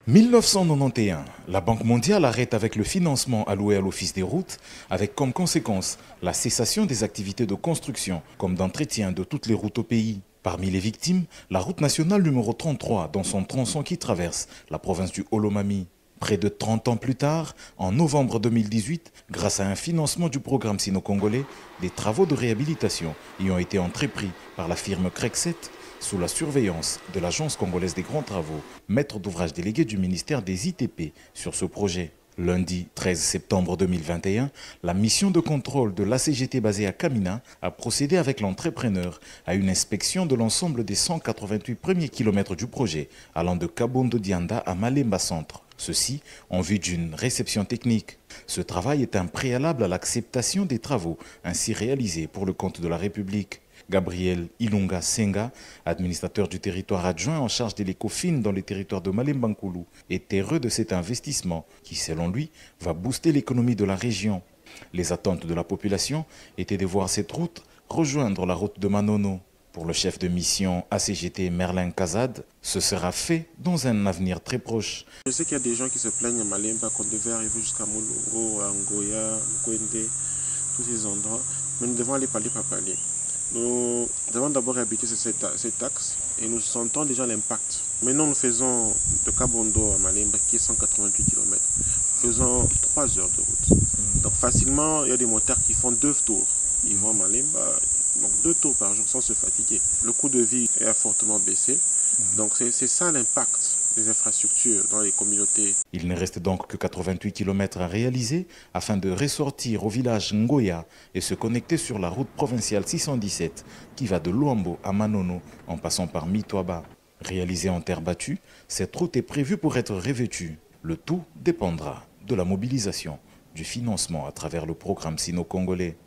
1991, la Banque mondiale arrête avec le financement alloué à l'Office des routes, avec comme conséquence la cessation des activités de construction comme d'entretien de toutes les routes au pays. Parmi les victimes, la route nationale numéro 33 dans son tronçon qui traverse la province du Olomami. Près de 30 ans plus tard, en novembre 2018, grâce à un financement du programme sino-congolais, des travaux de réhabilitation y ont été entrepris par la firme Crexet sous la surveillance de l'Agence congolaise des grands travaux, maître d'ouvrage délégué du ministère des ITP sur ce projet. Lundi 13 septembre 2021, la mission de contrôle de l'ACGT basée à Kamina a procédé avec l'entrepreneur à une inspection de l'ensemble des 188 premiers kilomètres du projet allant de Kabondo Dianda à Malemba Centre. Ceci en vue d'une réception technique. Ce travail est un préalable à l'acceptation des travaux ainsi réalisés pour le compte de la République. Gabriel Ilunga Senga, administrateur du territoire adjoint en charge de l'écofine dans le territoire de Malemba-Nkulu, est heureux de cet investissement qui, selon lui, va booster l'économie de la région. Les attentes de la population étaient de voir cette route rejoindre la route de Manono. Pour le chef de mission ACGT Merlin Kazad, ce sera fait dans un avenir très proche. Je sais qu'il y a des gens qui se plaignent à Malemba qu'on devait arriver jusqu'à Molongo, à Ngoya, Nkwende, tous ces endroits, mais nous devons aller palier par palier. Nous avons d'abord réhabilité cet axe et nous sentons déjà l'impact. Maintenant, nous faisons de Kabondo à Malemba, qui est 188 km. Nous faisons 3 heures de route. Donc facilement, il y a des motards qui font 2 tours. Ils vont à Malemba, donc 2 tours par jour sans se fatiguer. Le coût de vie a fortement baissé. Donc c'est ça l'impact des infrastructures dans les communautés. Il ne reste donc que 88 km à réaliser afin de ressortir au village Ngoya et se connecter sur la route provinciale 617 qui va de Luambo à Manono en passant par Mitwaba. Réalisée en terre battue, cette route est prévue pour être revêtue. Le tout dépendra de la mobilisation du financement à travers le programme sino-congolais.